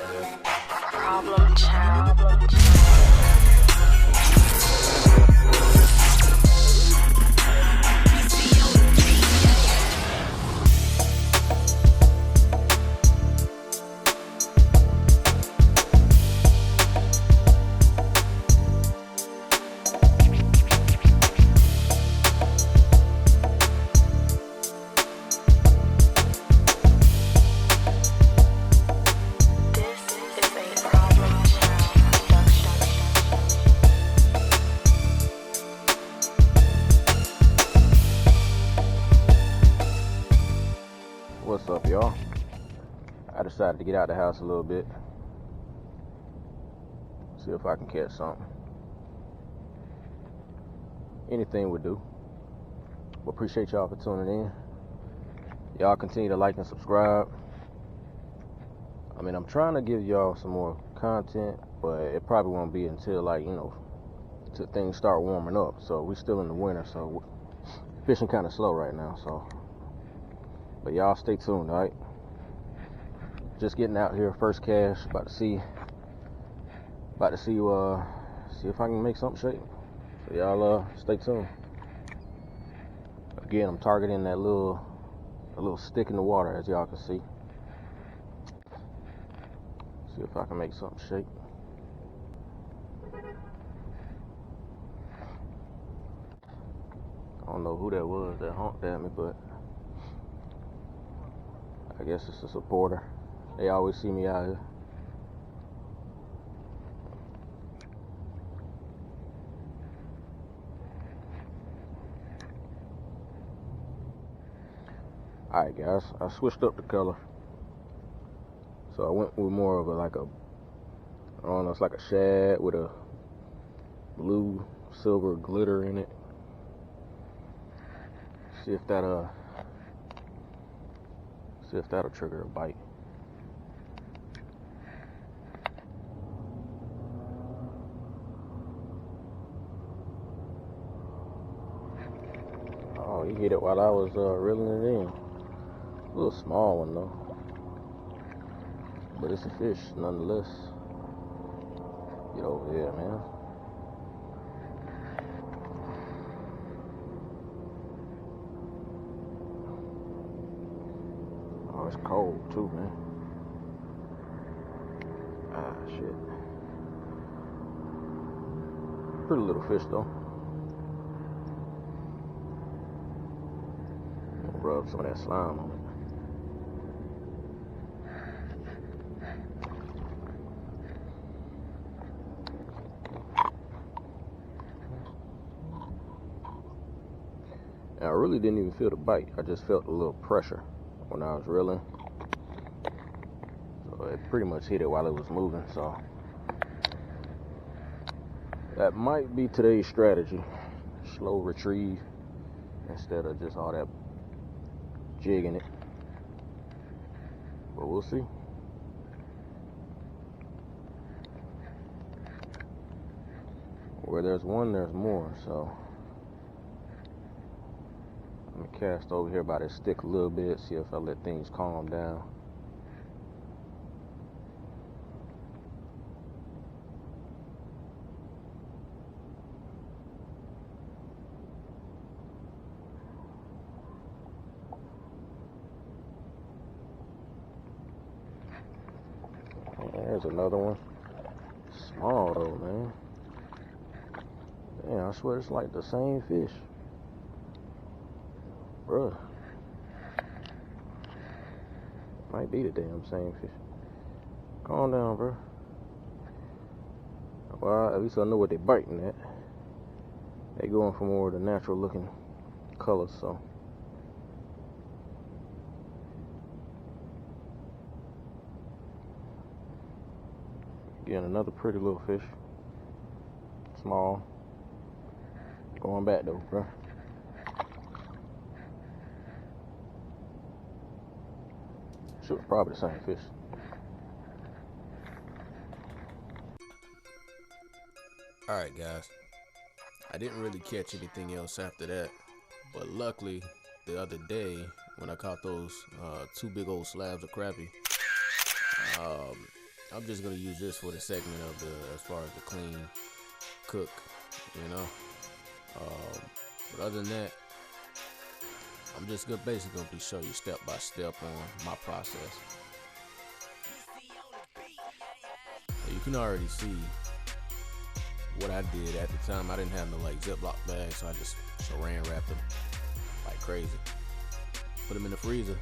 Problem child. What's up, y'all? I decided to get out of the house a little bit, see if I can catch something. Anything would do. Well, appreciate y'all for tuning in. Y'all continue to like and subscribe. I mean, I'm trying to give y'all some more content, but it probably won't be until until things start warming up. So we still in the winter, so fishing kind of slow right now. But y'all stay tuned, alright? Just getting out here, first cast, about to see if I can make something shape. So y'all stay tuned. Again, I'm targeting that little stick in the water, as y'all can see. See if I can make something shape. I don't know who that was that honked at me, but I guess it's a supporter. They always see me out here. Alright guys, I switched up the color. So I went with more of I don't know, it's like a shad with a blue silver glitter in it. See if that'll trigger a bite. Oh, he hit it while I was reeling it in. A little small one though, but it's a fish nonetheless. Get over here, man. Oh, it's cold too, man. Ah, shit. Pretty little fish though. I'll rub some of that slime on it. And I really didn't even feel the bite. I just felt a little pressure when I was reeling. So it pretty much hit it while it was moving. So that might be today's strategy. Slow retrieve instead of just all that jigging it. But we'll see. Where there's one, there's more. So let me cast over here by this stick a little bit, see if I let things calm down. There's another one. Small though, man. Damn, I swear it's like the same fish. Bruh. Might be the damn same fish. Calm down, bro. Well, at least I know what they're biting at. They going for more of the natural looking colors, so. Again, another pretty little fish. Small. Going back though, bro. Sure, probably the same fish. Alright guys, I didn't really catch anything else after that, but luckily the other day when I caught those two big old slabs of crappie, I'm just gonna use this for the segment of as far as the clean cook, you know. But other than that, I'm just basically gonna show you step by step on my process. So you can already see what I did at the time. I didn't have no like Ziploc bags, so I just saran wrapped them like crazy. Put them in the freezer.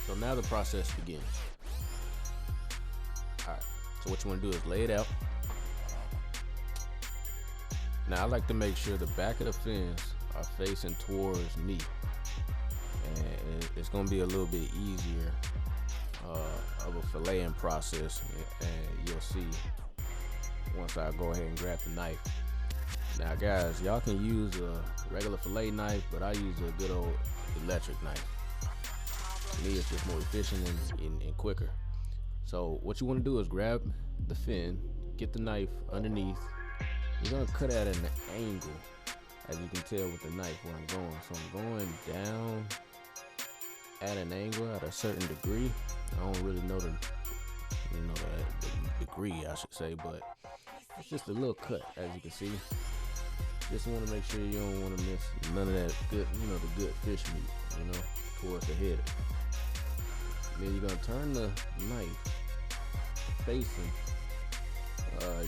So now the process begins. Alright, so what you want to do is lay it out. Now I like to make sure the back of the fins are facing towards me. And it's going to be a little bit easier of a filleting process. And you'll see once I go ahead and grab the knife. Now guys, y'all can use a regular fillet knife, but I use a good old electric knife. To me, it's just more efficient and quicker. So what you want to do is grab the fin, get the knife underneath. You're gonna cut at an angle, as you can tell with the knife where I'm going. So I'm going down at an angle at a certain degree. I don't really know the degree, I should say, but it's just a little cut, as you can see. Just want to make sure you don't want to miss none of that good, the good fish meat, towards the head. Then you're gonna turn the knife facing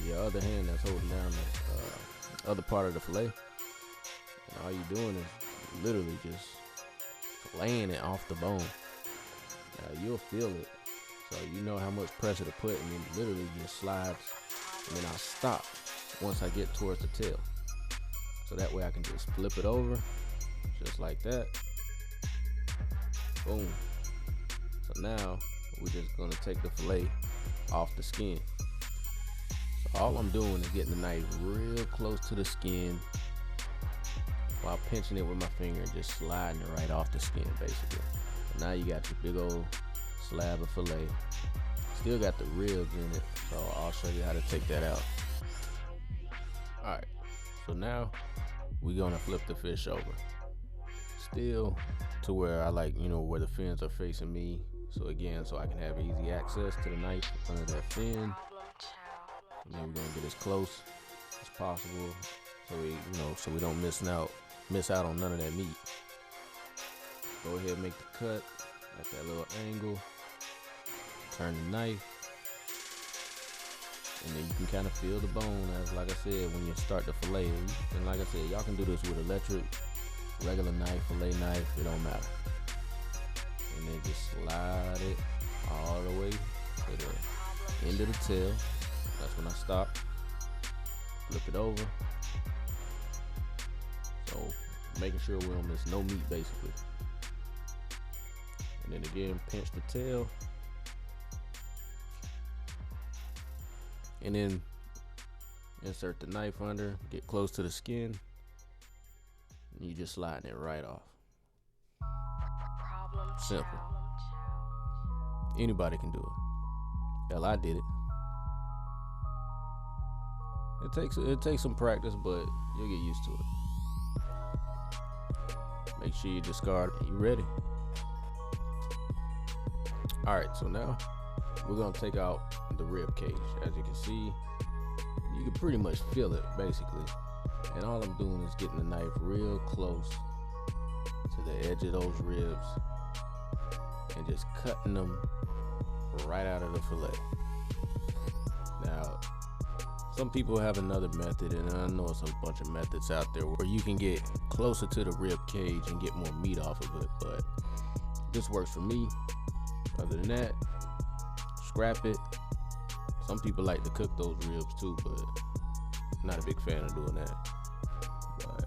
your other hand that's holding down the other part of the fillet. And all you're doing is literally just laying it off the bone. Now you'll feel it, so you know how much pressure to put, and it literally just slides. And then I'll stop once I get towards the tail. So that way I can just flip it over, just like that. Boom. So now we're just gonna take the fillet off the skin. So all I'm doing is getting the knife real close to the skin while pinching it with my finger and just sliding it right off the skin, basically. So now you got your big old slab of fillet. Still got the ribs in it, so I'll show you how to take that out. Alright, so now we're gonna flip the fish over. Still to where I like, where the fins are facing me. So again, so I can have easy access to the knife under that fin. And then we're gonna get as close as possible, so we don't miss out on none of that meat. Go ahead and make the cut at that little angle. Turn the knife, and then you can kind of feel the bone, as like I said, when you start the fillet. And like I said, y'all can do this with electric, regular knife, fillet knife, it don't matter. And then just slide it all the way to the end of the tail. That's when I stop. Flip it over. So making sure we don't miss no meat, basically. And then again, pinch the tail. And then insert the knife under, get close to the skin, and you just sliding it right off. Simple. Anybody can do it. Hell, I did it. It takes some practice, but you'll get used to it. Make sure you discard it. You ready? Alright, so now we're gonna take out the rib cage. As you can see, you can pretty much feel it, basically. And all I'm doing is getting the knife real close to the edge of those ribs and just cutting them right out of the fillet. Now, some people have another method, and I know it's a bunch of methods out there where you can get closer to the rib cage and get more meat off of it, but this works for me. Other than that, scrap it. Some people like to cook those ribs too, but I'm not a big fan of doing that. But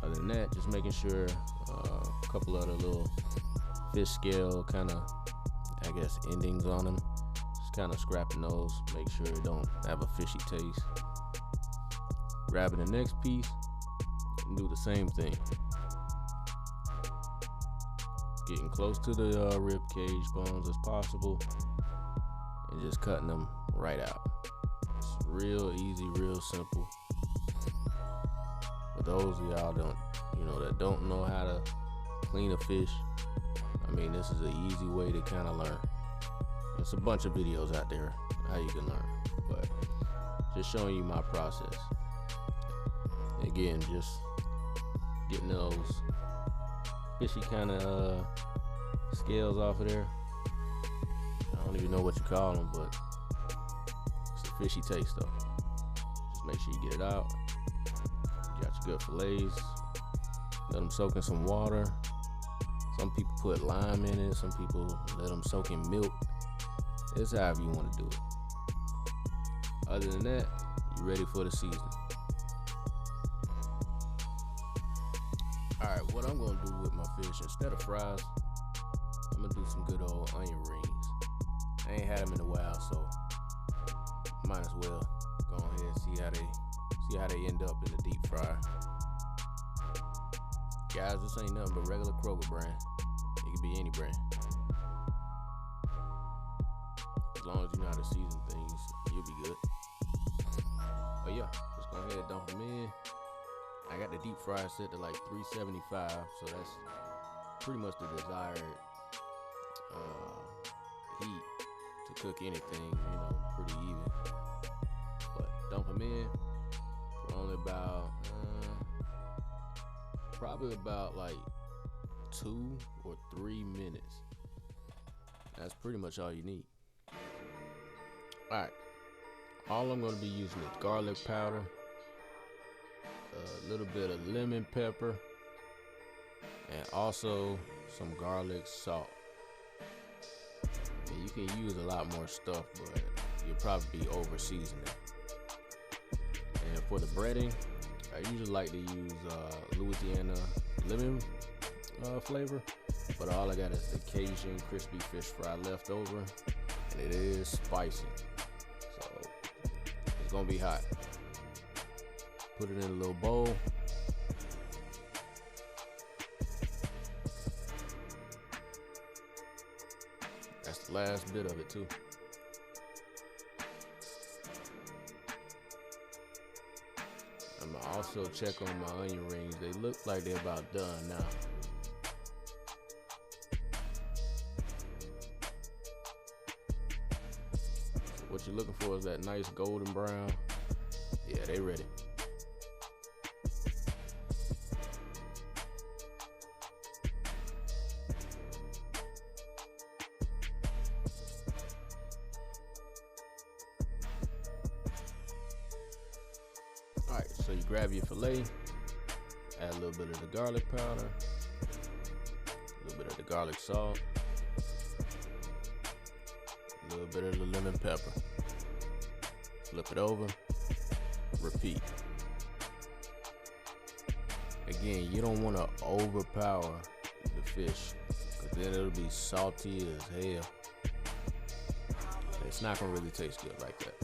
other than that, just making sure a couple of the little fish scale kind of, endings on them. Just kind of scrapping those, make sure it don't have a fishy taste. Grabbing the next piece and do the same thing. Getting close to the rib cage bones as possible and just cutting them right out. It's real easy, real simple. For those of y'all that don't know how to clean a fish, this is an easy way to kind of learn. There's a bunch of videos out there how you can learn, but just showing you my process. Again, just getting those fishy kind of scales off of there. I don't even know what you call them, but it's a fishy taste though. Just make sure you get it out. You got your good fillets. Let them soak in some water. Some people put lime in it. Some people let them soak in milk. It's however you want to do it. Other than that, you're ready for the seasoning. Alright, what I'm going to do with my fish, instead of fries, I'm going to do some good old onion rings. I ain't had them in a while, so might as well go ahead and see how they end up in the deep fryer. Guys, this ain't nothing but regular Kroger brand. It could be any brand. As long as you know how to season things, you'll be good. But yeah, just go ahead and dump them in. I got the deep fry set to like 375, so that's pretty much the desired heat to cook anything, pretty even. But dump them in for only about probably about like 2 or 3 minutes. That's pretty much all you need. Alright, all I'm going to be using is garlic powder, a little bit of lemon pepper, and also some garlic salt. And you can use a lot more stuff, but you'll probably be over seasoning. And for the breading, I usually like to use Louisiana lemon flavor, but all I got is the Cajun crispy fish fry left over, and it is spicy, so it's gonna be hot. Put it in a little bowl. That's the last bit of it too. I'm gonna also check on my onion rings. They look like they're about done now. So what you're looking for is that nice golden brown. Yeah, they ready. Alright, so you grab your filet, add a little bit of the garlic powder, a little bit of the garlic salt, a little bit of the lemon pepper. Flip it over, repeat. Again, you don't want to overpower the fish, because then it'll be salty as hell. It's not going to really taste good like that.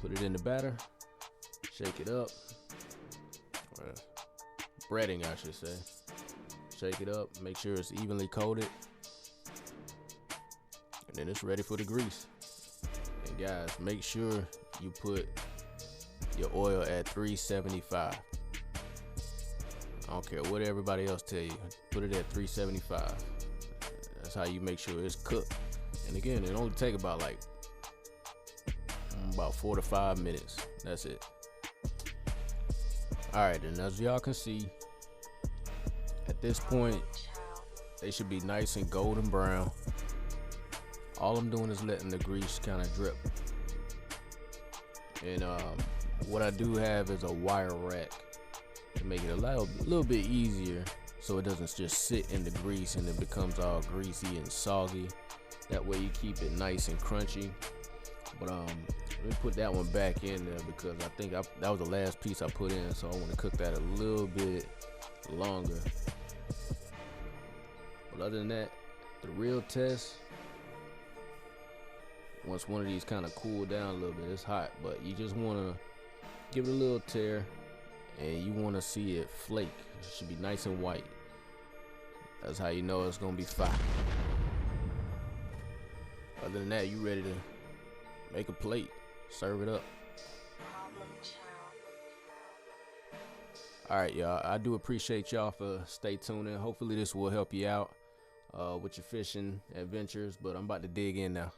Put it in the batter. Shake it up. Breading, I should say. Shake it up. Make sure it's evenly coated. And then it's ready for the grease. And guys, make sure you put your oil at 375. I don't care what everybody else tell you. Put it at 375. That's how you make sure it's cooked. And again, it only take about 4 to 5 minutes. That's it. Alright, and as y'all can see, at this point, they should be nice and golden brown. All I'm doing is letting the grease kind of drip. And what I do have is a wire rack to make it a little bit easier, so it doesn't just sit in the grease and it becomes all greasy and soggy. That way you keep it nice and crunchy. But let me put that one back in there, because I think that was the last piece I put in, so I want to cook that a little bit longer. But other than that, the real test, once one of these kind of cool down a little bit, it's hot, but you just want to give it a little tear, and you want to see it flake. It should be nice and white. That's how you know it's gonna be fire. Other than that, you ready to make a plate, serve it up. Alright, y'all, I do appreciate y'all for stay tuning. Hopefully this will help you out. with your fishing adventures, but I'm about to dig in now.